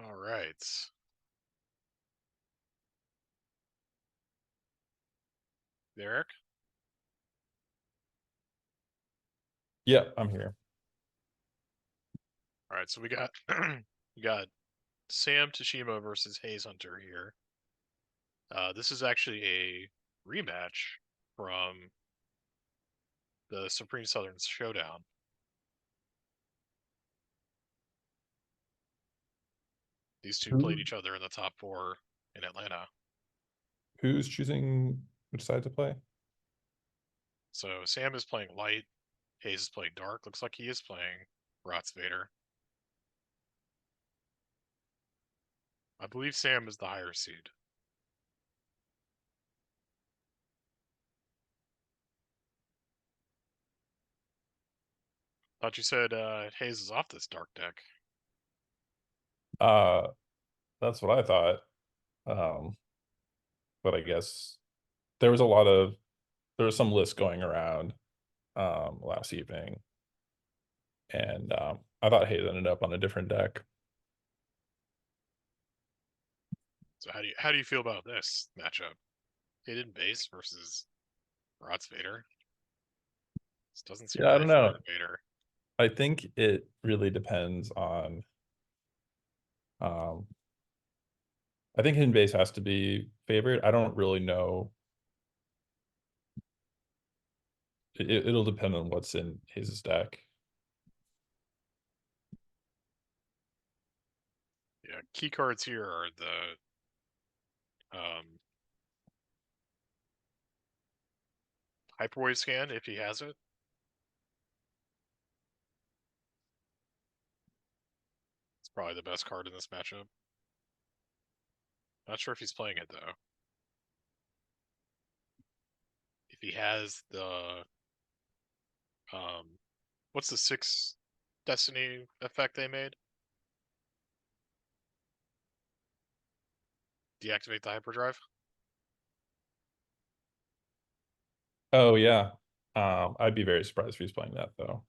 All right. Derek? Yeah, I'm here. All right, so we got we got Sam Tashima versus Hayes Hunter here. This is actually a rematch from the Supreme Southern Showdown. These two played Who each other in the top four in Atlanta. who's choosing which side to play? So Sam is playing light, Hayes is playing dark. Looks like he is playing ROTS-Vader. I believe Sam is the higher seed. Thought you said Hayes is off this dark deck. Uh that's what I thought. Um, but I guess there was a lot of there was some list going around last evening, and I thought Hayes ended up on a different deck. So how do you feel about this matchup? Hidden base versus ROTS-Vader. This doesn't seem Yeah, I really don't know. favored Vader. I think it really depends on um I think hidden base has to be favored. I don't really know. It'll depend on what's in his deck. Yeah, key cards here are the um, Hyperwave Scan if he has it. It's probably the best card in this matchup. Not sure if he's playing it though. If he has the um, what's the 6 Destiny effect they made? Deactivate the hyperdrive. Oh yeah. I'd be very surprised if he's playing that though.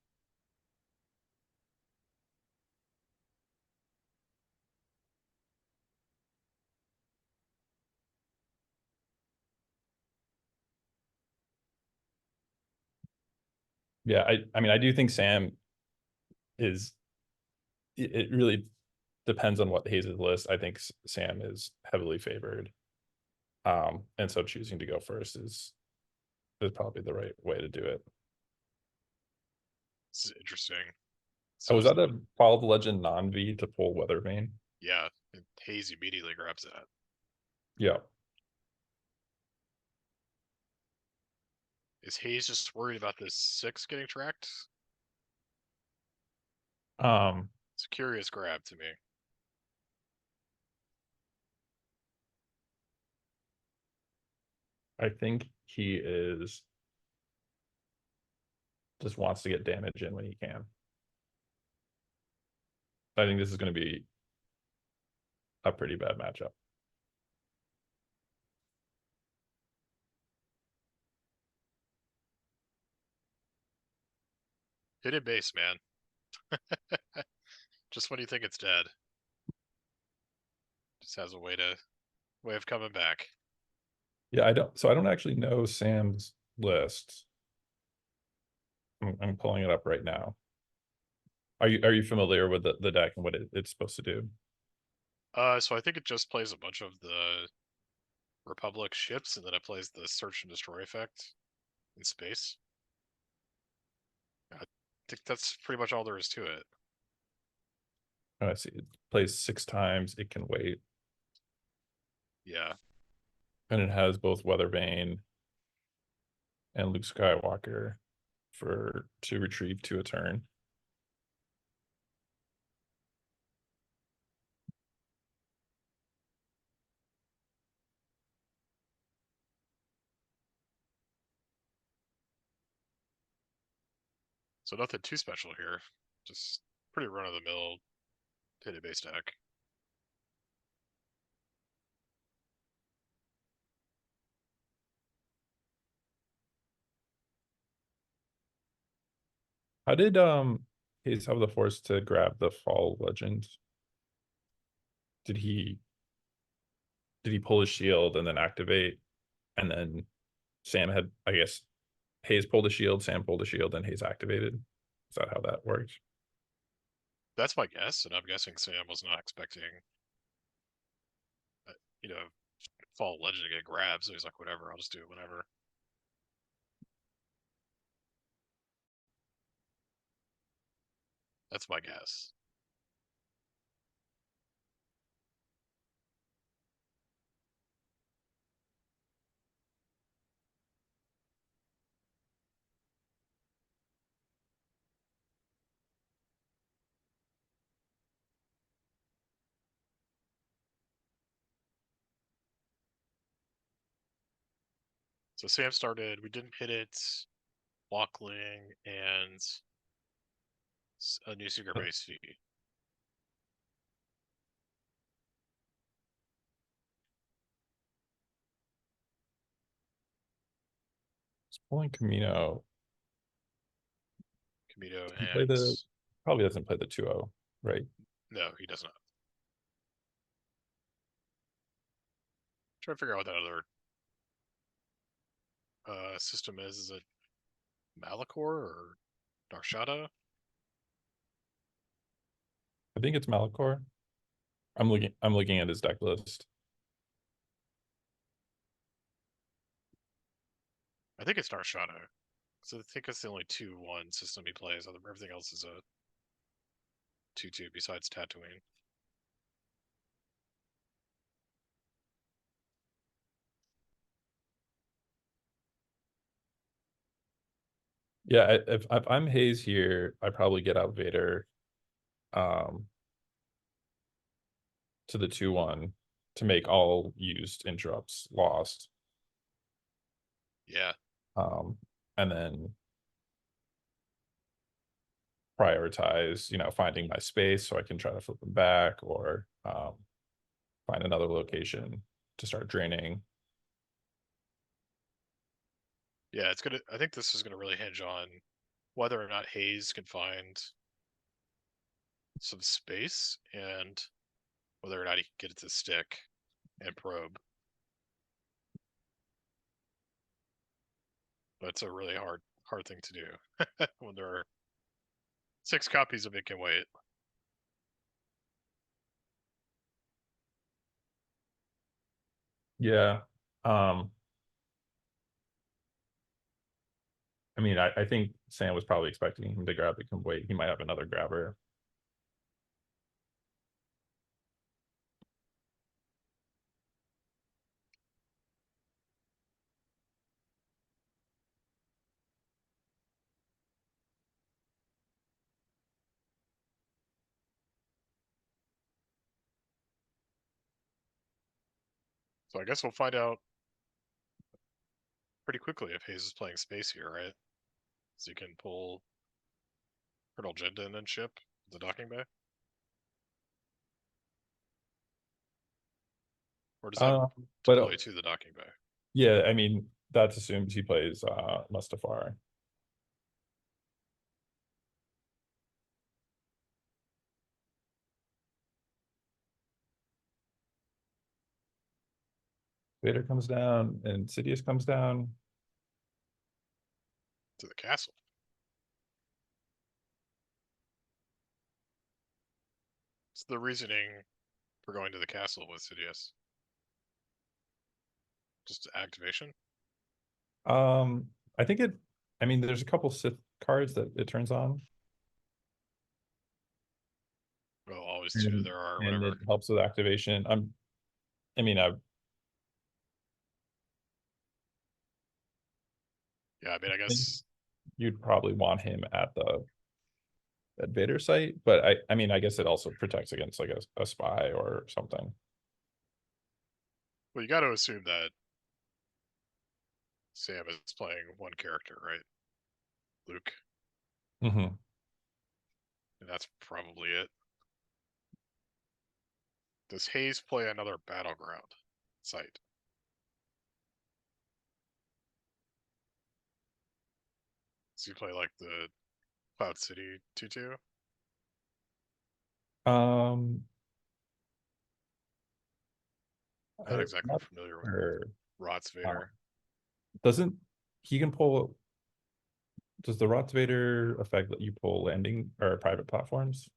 Yeah, I mean I do think Sam is it really depends on what Hayes' list. I think Sam is heavily favored. And so choosing to go first is probably the right way to do it. This is interesting. Oh, So was is that a Follow the Legend non-V to pull Weather Vane? yeah, and Hayes immediately grabs that. Yeah. Is Hayes just worried about this 6 getting tracked? Um, It's a curious grab to me. I think he is just wants to get damage in when he can. I think this is going to be a pretty bad matchup. Hidden base, man. Just when you think it's dead, just has a way of coming back. Yeah, I don't actually know Sam's list. I'm pulling it up right now. Are you familiar with the deck and what it's supposed to do? So I think it just plays a bunch of the Republic ships, and then it plays the search and destroy effect in space. I think that's pretty much all there is to it. Oh, I see. It plays 6 times. It can wait, Yeah. and it has both Weather Vane and Luke Skywalker for to retrieve to a turn. So nothing too special here. Just pretty run of the mill hidden base deck. How did Hayes have the force to grab the Fall Legend? did he pull his shield and then activate, and then Sam had, I guess, Hayes pulled a shield, Sam pulled a shield, and Hayes activated. Is that how that works? That's my guess, and I'm guessing Sam was not expecting, uh, you know, Fall Legend to get grabbed, so he's like, whatever, I'll just do it whenever. That's my guess. So Sam started, we didn't hit it, Walkling, and a new secret base fee. It's pulling Camino. Kamito He play and the probably doesn't play the 2-0, right? no, he does not. Trying to figure out what that other system is. Is it Malachor or Darshada? I think it's Malachor. I'm looking at his deck list. I think it's Darshada. So I think it's the only 2-1 system he plays. Everything else is a 2-2 besides Tatooine. Yeah, if I'm Hayes here, I probably get out Vader um to the 2-1 to make all used interrupts lost. Yeah. And then prioritize, finding my space so I can try to flip them back, or find another location to start draining. Yeah, it's gonna I think this is gonna really hinge on whether or not Hayes can find some space and whether or not he can get it to stick and probe. That's a really hard thing to do when there are 6 copies of It Can Wait. Yeah. Um, I mean, I think Sam was probably expecting him to grab the wait. He might have another grabber. So I guess we'll find out pretty quickly if Hayes is playing space here, right? So you can pull Colonel Jenda and then ship the docking bay? Or does that Uh, deploy but to the docking bay? yeah, I mean, that's assumed he plays Mustafar. Vader comes down and Sidious comes down. To the castle. It's the reasoning for going to the castle with Sidious. Just activation? Um, I think it. I mean, there's a couple Sith cards that it turns on, Well, always two and there are, and whatever. it helps with activation. I mean, Yeah, I mean, I think guess. you'd probably want him at the Vader site, but I mean, I guess it also protects against like a spy or something. Well, you got to assume that Sam is playing one character, right? Luke. Mm-hmm. And that's probably it. Does Hayes play another battleground site? Does he play like the Cloud City 2-2? Um, Not I'm exactly not familiar with sure. Uh, ROTS-Vader. doesn't he can pull? Does the ROTS-Vader effect that you pull landing or private platforms?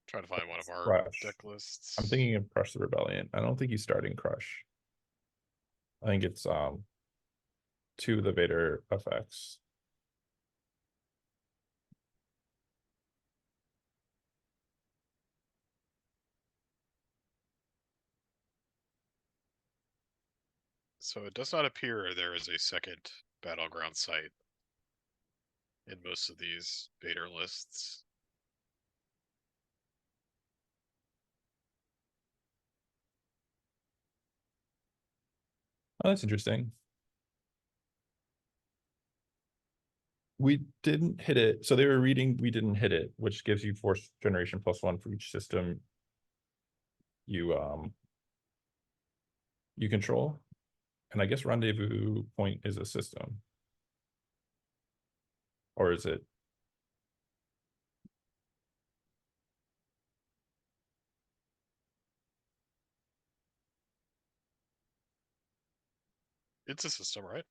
Trying to find one of our Crush. deck I'm lists. thinking of Crush the Rebellion. I don't think he's starting Crush. I think it's two of the Vader effects. So it does not appear there is a second battleground site in most of these Vader lists. Oh, that's interesting. We didn't hit it. So they were reading we didn't hit it, which gives you force generation +1 for each system you you control. And I guess rendezvous point is a system. Or is it? It's a system, right?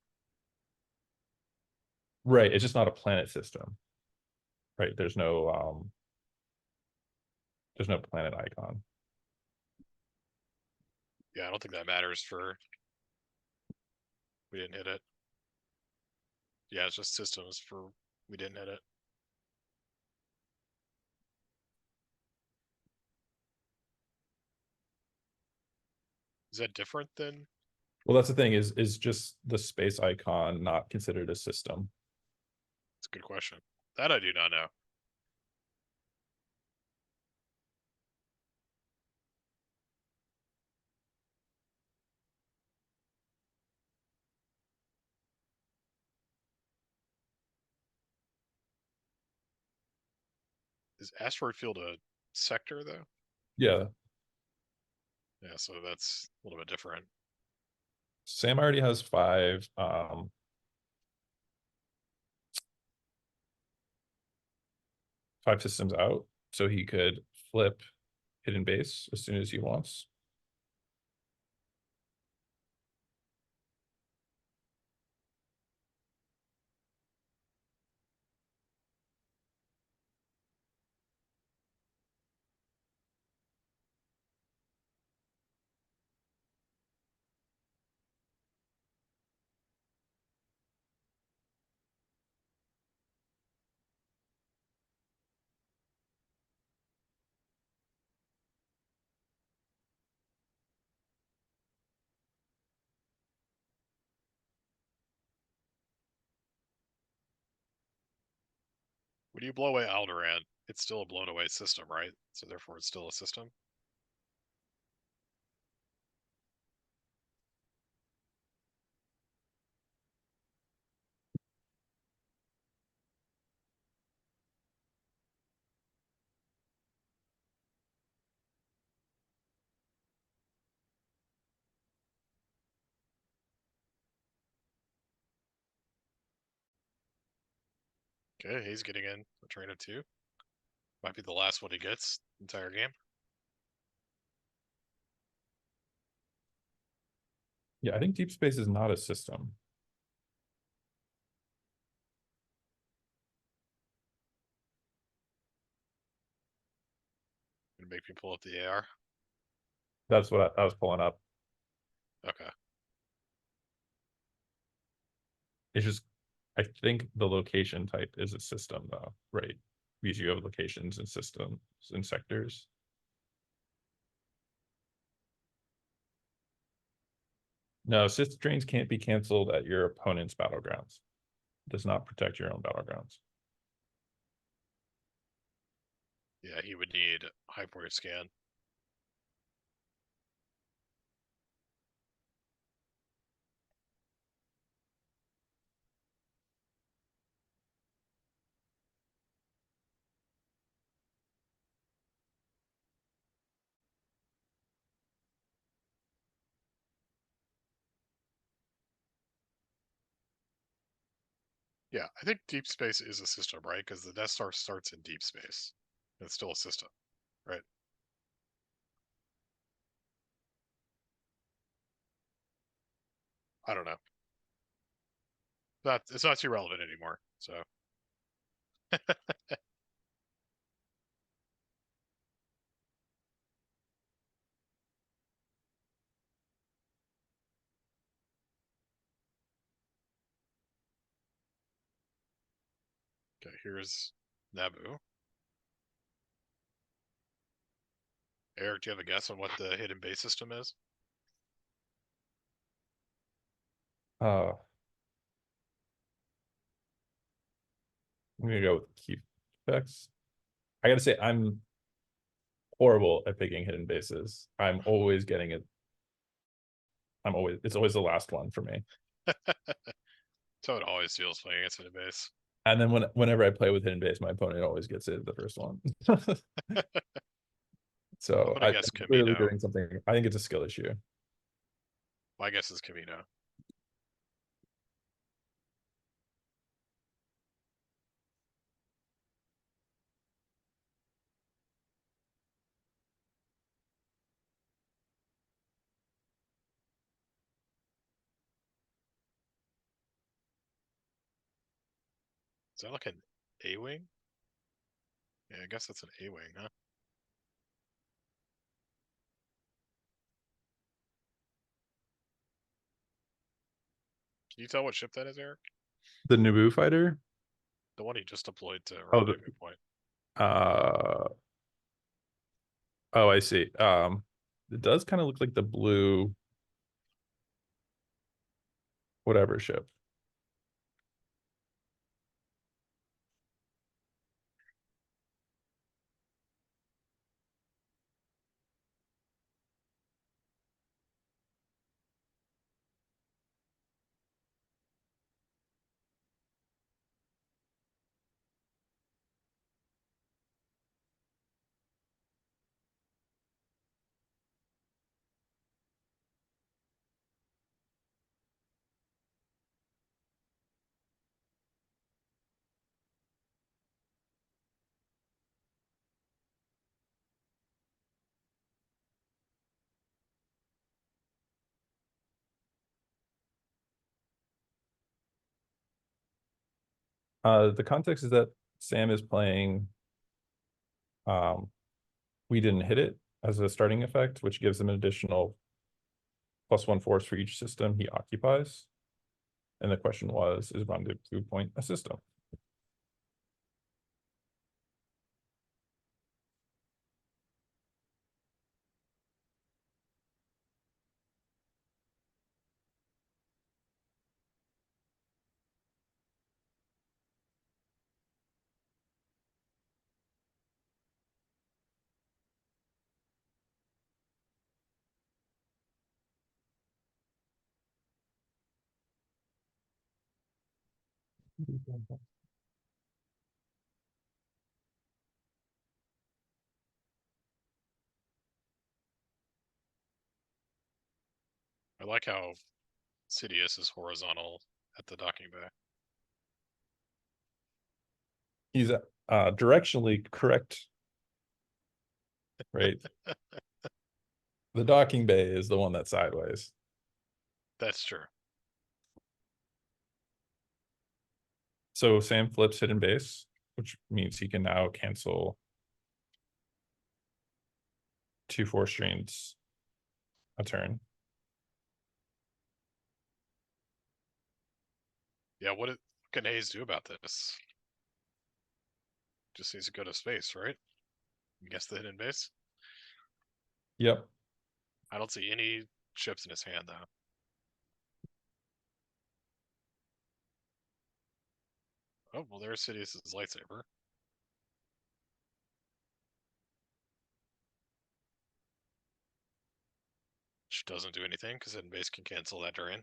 Right, it's just not a planet system. Right, there's no planet icon. Yeah, I don't think that matters for. We didn't hit it. Yeah, it's just systems for. We didn't hit it. Is that different than? Well, that's the thing, is just the space icon not considered a system? It's a good question. That I do not know. Is asteroid field a sector though? Yeah. Yeah, so that's a little bit different. Sam already has five systems out, so he could flip hidden base as soon as he wants. When you blow away Alderaan, it's still a blown away system, right? So therefore it's still a system. Okay, he's getting in a train of two. Might be the last one he gets entire game. Yeah, I think deep space is not a system. Gonna make me pull up the AR. That's what I was pulling up. Okay. It's just, I think the location type is a system though, right? Because you have locations and systems and sectors. No, system drains can't be canceled at your opponent's battlegrounds. It does not protect your own battlegrounds. Yeah, he would need hyperwave scan. Yeah, I think deep space is a system, right? Because the Death Star starts in deep space. It's still a system, right? I don't know. That it's not too relevant anymore. So okay, here's Naboo. Eric, do you have a guess on what the hidden base system is? Uh, I'm gonna go with key effects. I gotta say, I'm horrible at picking hidden bases. I'm always getting it. It's always the last one for me. So it always feels playing against hidden base. And then whenever I play with hidden base, my opponent always gets it the first one. I'm So gonna I'm guess clearly Camino. doing something. I think it's a skill issue. My guess is Camino. Is that like an A-wing? Yeah, I guess that's an A-wing, huh? Can you tell what ship that is, Eric? The Naboo fighter. The one he just deployed to Oh, Rendezvous Point. uh, oh, I see. It does kind of look like the blue whatever ship. The context is that Sam is playing. We didn't hit it as a starting effect, which gives him an additional +1 force for each system he occupies. And the question was, is Rendezvous Point a system? I like how Sidious is horizontal at the docking bay. He's directionally correct, right? The docking bay is the one that's sideways. That's true. So Sam flips hidden base, which means he can now cancel 2 force strains a turn. Yeah, what can Hayes do about this? Just needs to go to space, right? Guess the hidden base. Yep. I don't see any ships in his hand though. Oh well, there's Sidious's lightsaber. Which doesn't do anything because hidden base can cancel that terrain.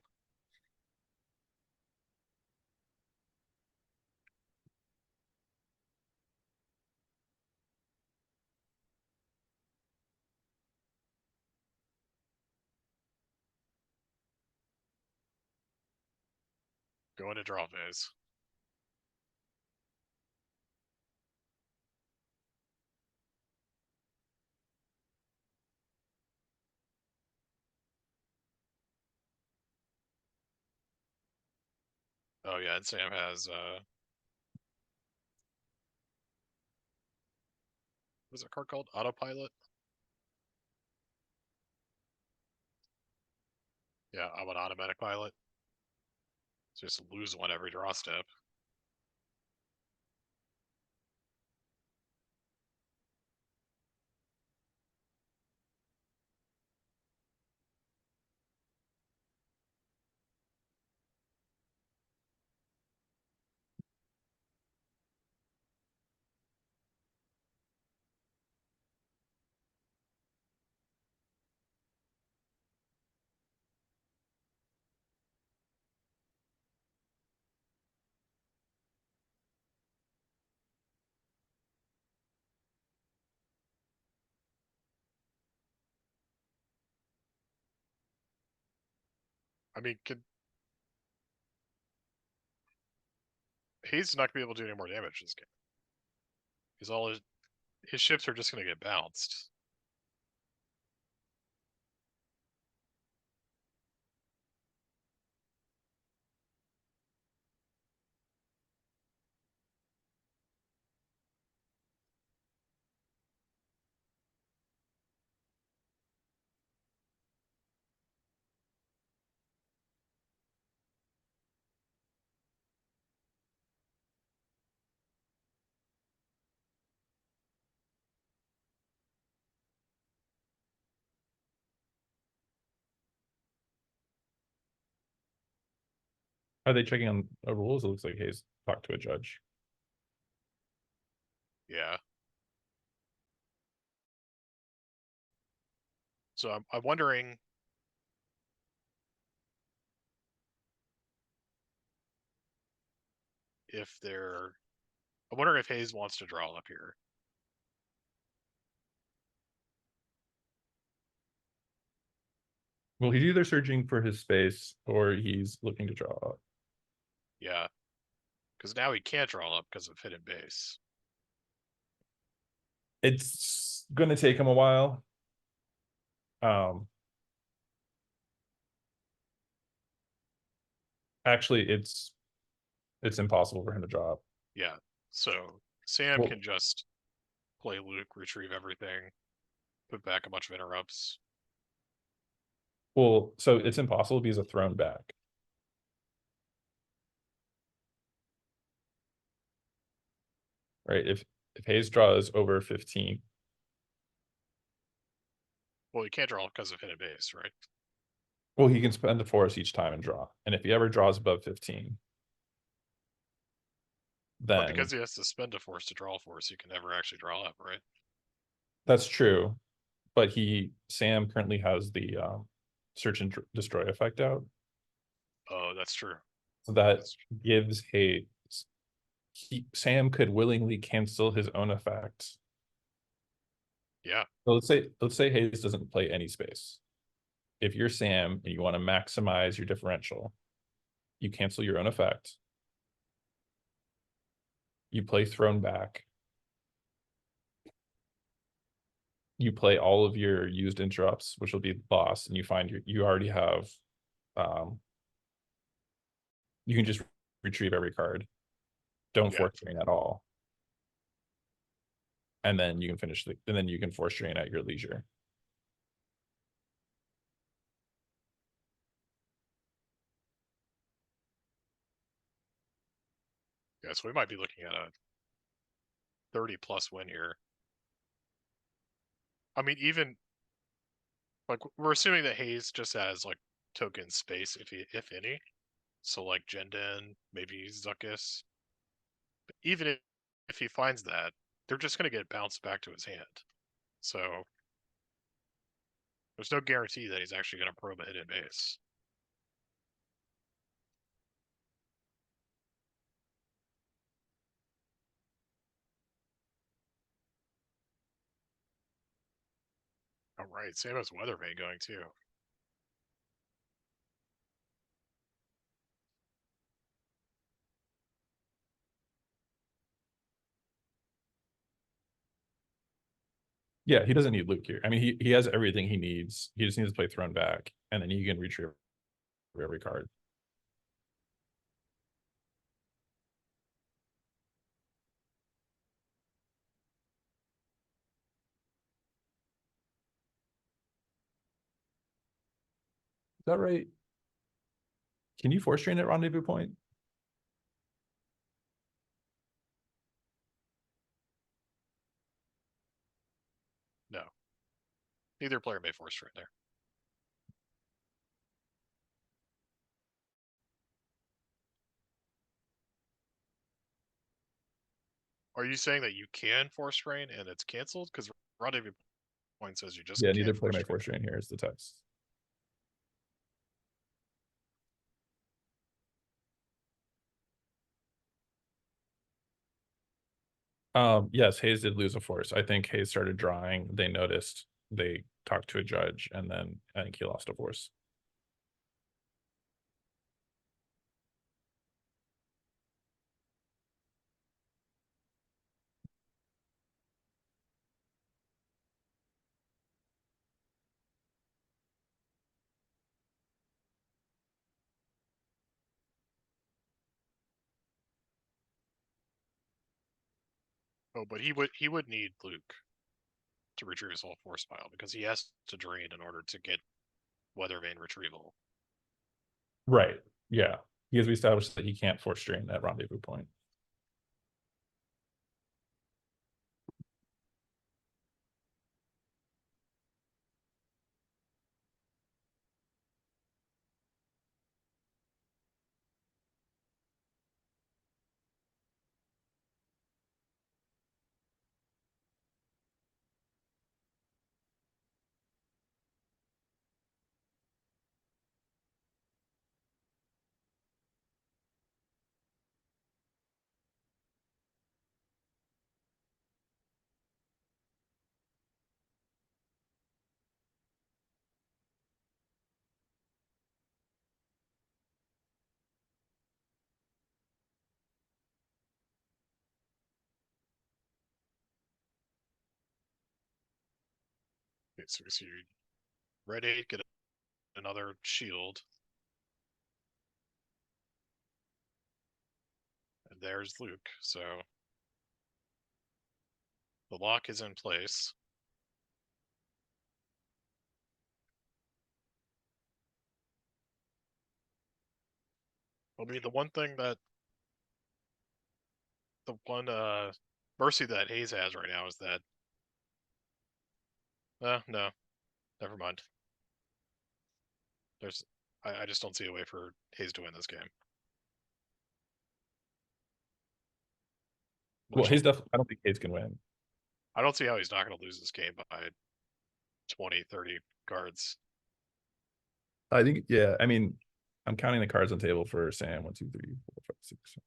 Go into draw phase. Oh yeah, and Sam has what's that card called? Autopilot? Yeah, I'm an automatic pilot. Just lose one every draw step. I mean, Hayes not gonna be able to do any more damage this game. Because all his ships are just gonna get bounced. Are they checking on rules? It looks like Hayes talked to a judge. Yeah. So I'm wondering if they're. I'm wondering if Hayes wants to draw up here. Well, he's either searching for his space or he's looking to draw. Yeah. Because now he can't draw up because of hidden base. It's going to take him a while. Actually, it's impossible for him to draw up. Yeah. So Sam Well, can just play Luke, retrieve everything, put back a bunch of interrupts. well, so it's impossible because of thrown back. Right? If Hayes draws over 15, Well, he can't draw because of hidden base, right? well, he can spend a force each time and draw. And if he ever draws above 15, But then because he has to spend a force to draw a force, he can never actually draw up, right? that's true. But Sam currently has the search and destroy effect out. Oh, that's true. So that That's gives Hayes, Sam could willingly cancel his own effect. yeah, So let's say Hayes doesn't play any space. If you're Sam and you want to maximize your differential, you cancel your own effect. You play thrown back. You play all of your used interrupts, which will be lost, and you find you already have you can just retrieve every card. Don't yeah. force drain at all. And then you can and then you can force drain at your leisure. Yeah, so we might be looking at a 30 plus win here. I mean, even like we're assuming that Hayes just has like token space if any. So like Jenden, maybe Zuckus. But even if he finds that, they're just gonna get bounced back to his hand. So there's no guarantee that he's actually gonna probe a hidden base. All right, Sam has Weather Vane going too. Yeah, he doesn't need Luke here. I mean, he has everything he needs. He just needs to play thrown back, and then he can retrieve every card. that right? Can you force train at rendezvous point? No. Neither player may force train there. Are you saying that you can force train and it's canceled? Because rendezvous point says you just Yeah, neither can't player force may train. force train here is the text. Yes, Hayes did lose a force. I think Hayes started drawing. They noticed. They talked to a judge, and then I think he lost a force. Oh, but he would need Luke to retrieve his whole force pile because he has to drain in order to get weather vane retrieval. Right. Yeah. Because we established that he can't force strain at rendezvous point. Okay, so we see red 8 get another shield. And there's Luke. So the lock is in place. I mean, the one mercy that Hayes has right now is that no, never mind. There's I just don't see a way for Hayes to win this game. Well, Which Hayes definitely. I don't think Hayes can win. I don't see how he's not going to lose this game by 20, 30 cards. I think. Yeah. I mean, I'm counting the cards on the table for Sam. 1, 2, 3, 4, 5, 6.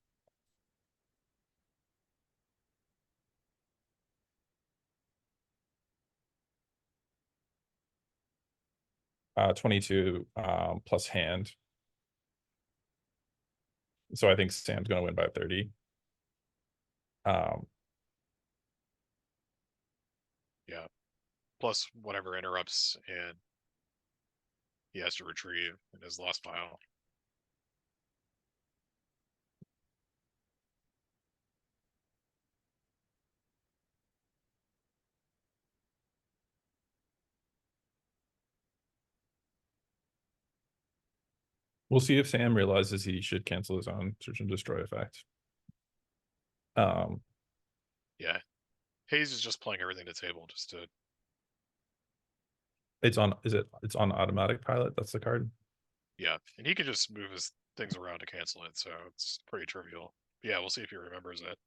22 plus hand. So I think Sam's going to win by 30. Yeah. Plus whatever interrupts and he has to retrieve in his lost file. We'll see if Sam realizes he should cancel his own search and destroy effect. Yeah. Hayes is just playing everything to table just to It's on. Is it? It's on automatic pilot. That's the card. yeah. And he can just move his things around to cancel it, so it's pretty trivial. But yeah, we'll see if he remembers it.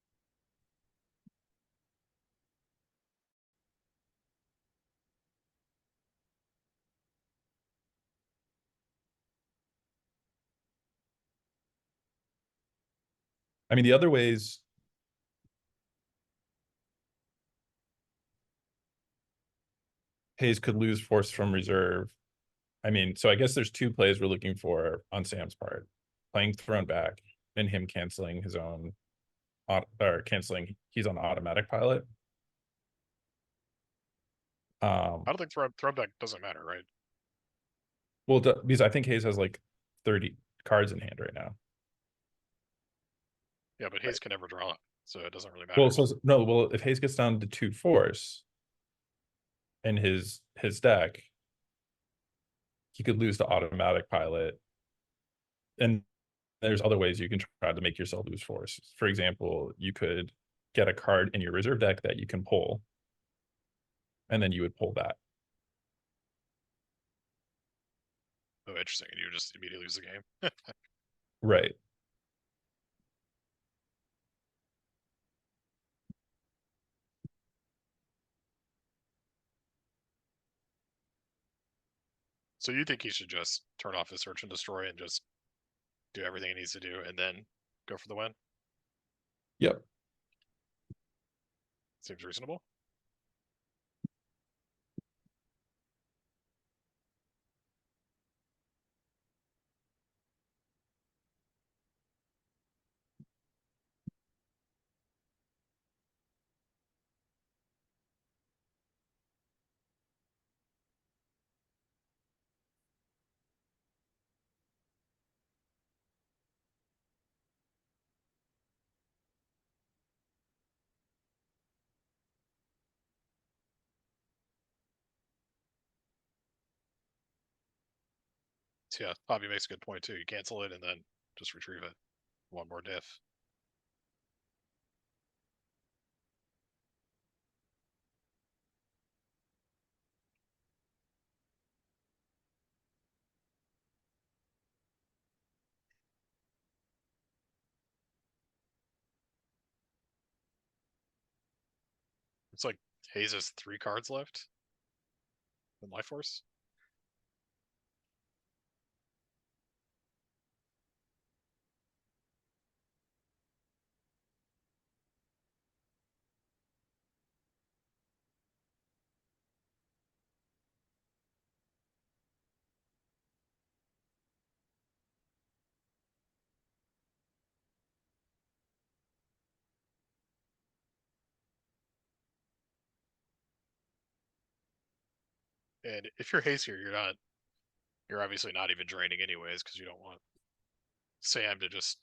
I mean, the other ways. Hayes could lose force from reserve. I mean, so I guess there's two plays we're looking for on Sam's part: playing thrown back and him canceling his own, or canceling. He's on automatic pilot. I don't think throwback doesn't matter, right? Well, because I think Hayes has like 30 cards in hand right now. Yeah, but Hayes can never draw, so it doesn't really Well, matter. so no. Well, if Hayes gets down to 2 force in his deck, he could lose to automatic pilot. And there's other ways you can try to make yourself lose force. For example, you could get a card in your reserve deck that you can pull, and then you would pull that. Oh, interesting. And you just immediately lose the game. Right. So you think he should just turn off his search and destroy and just do everything he needs to do and then go for the win? Yep. Seems reasonable. So yeah, Bobby makes a good point too. You cancel it and then just retrieve it. One more diff. It's like Hayes has 3 cards left in Life Force. And if you're Hayes here, you're obviously not even draining anyways because you don't want Sam to just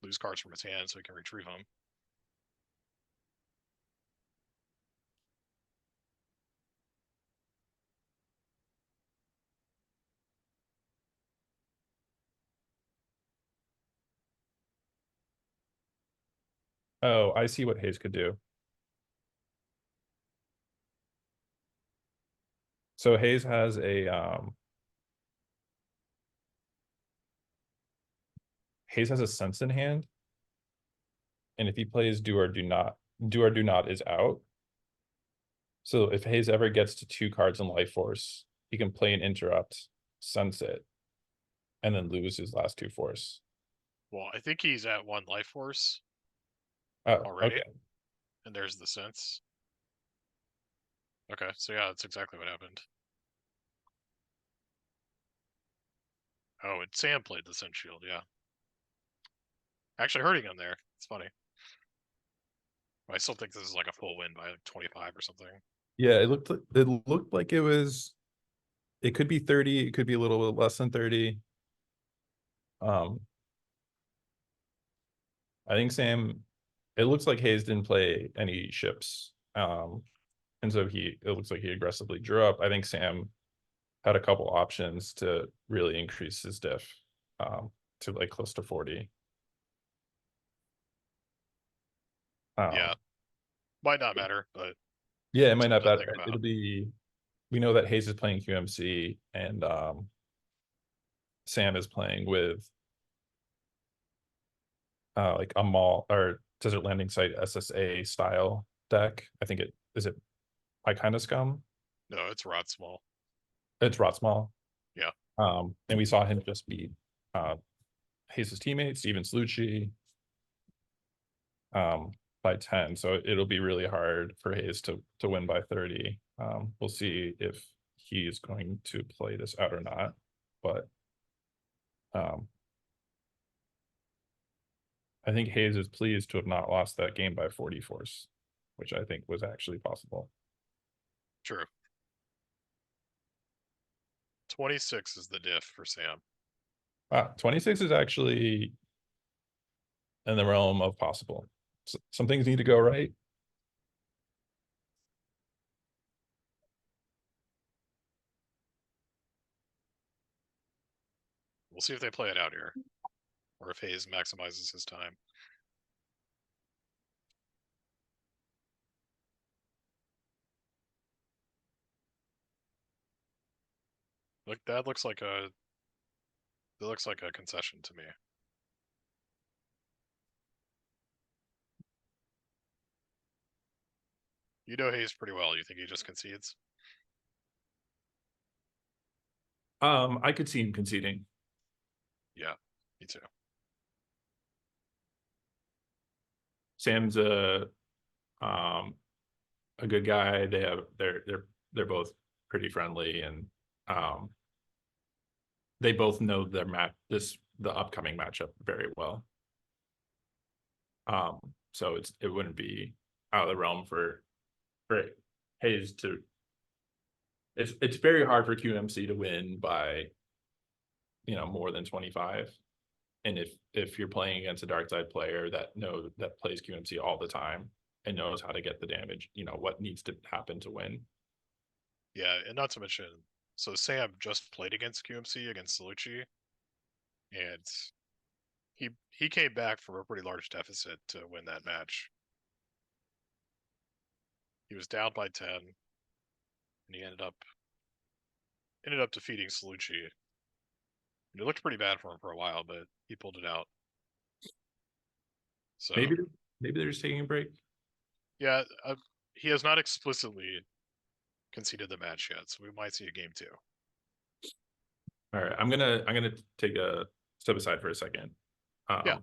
lose cards from his hand so he can retrieve them. Oh, I see what Hayes could do. So Hayes has a sense in hand, and if he plays do or do not is out. So if Hayes ever gets to 2 cards in Life Force, he can play an interrupt, sense it, and then lose his last 2 force. Well, I think he's at 1 Life Force Oh, already, okay. and there's the sense. Okay, so yeah, that's exactly what happened. Oh, and Sam played the Sense Shield, yeah. Actually hurting him there. It's funny. I still think this is like a full win by like 25 or something. Yeah, it looked like it could be 30, it could be a little bit less than 30. Um, I think Sam, it looks like Hayes didn't play any ships. And so it looks like he aggressively drew up. I think Sam had a couple options to really increase his diff to like close to 40. Yeah, Um, might not matter, but yeah, it might not something to matter. think about. We know that Hayes is playing QMC and Sam is playing with like a mall or desert landing site SSA style deck. I think it I kind of scum. No, it's Rod Small. It's ROTS-Vader. Yeah, And we saw him just beat uh Hayes' teammate, Steven Slucci, by 10. So it'll be really hard for Hayes to win by 30. We'll see if he is going to play this out or not. But I think Hayes is pleased to have not lost that game by 40 force, which I think was actually possible. true. 26 is the diff for Sam. 26 is actually in the realm of possible. Some things need to go right. We'll see if they play it out here, or if Hayes maximizes his time. Look, that looks like a concession to me. You know Hayes pretty well. You think he just concedes? I could see him conceding. Yeah, me too. Sam's a good guy. They're both pretty friendly, and they both know their the upcoming matchup very well. So it wouldn't be out of the realm for Hayes to. It's very hard for QMC to win by more than 25. And if you're playing against a dark side player that plays QMC all the time and knows how to get the damage, what needs to happen to win. Yeah, and not to mention, so Sam just played against QMC against Salucci, and he came back from a pretty large deficit to win that match. He was down by 10, and he ended up defeating Salucci. And it looked pretty bad for him for a while, but he pulled it out. So maybe they're just taking a break. Yeah, he has not explicitly conceded the match yet, so we might see a game 2. All right, I'm gonna take a step aside for a second. Yeah.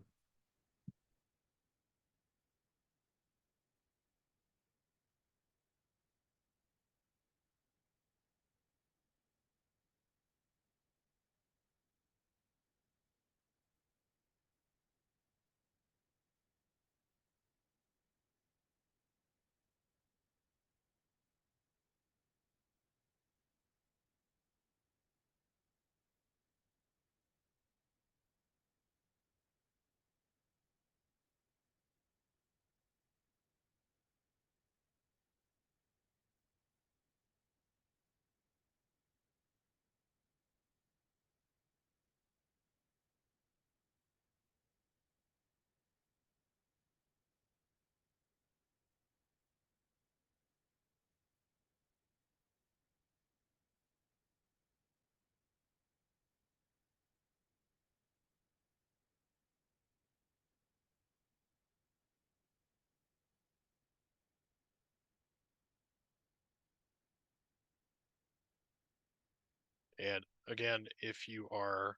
And again, if you are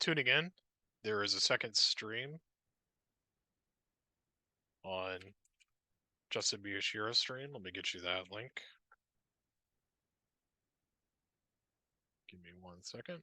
tuning in, there is a second stream on Justin Miyashiro's stream. Let me get you that link. Give me 1 second.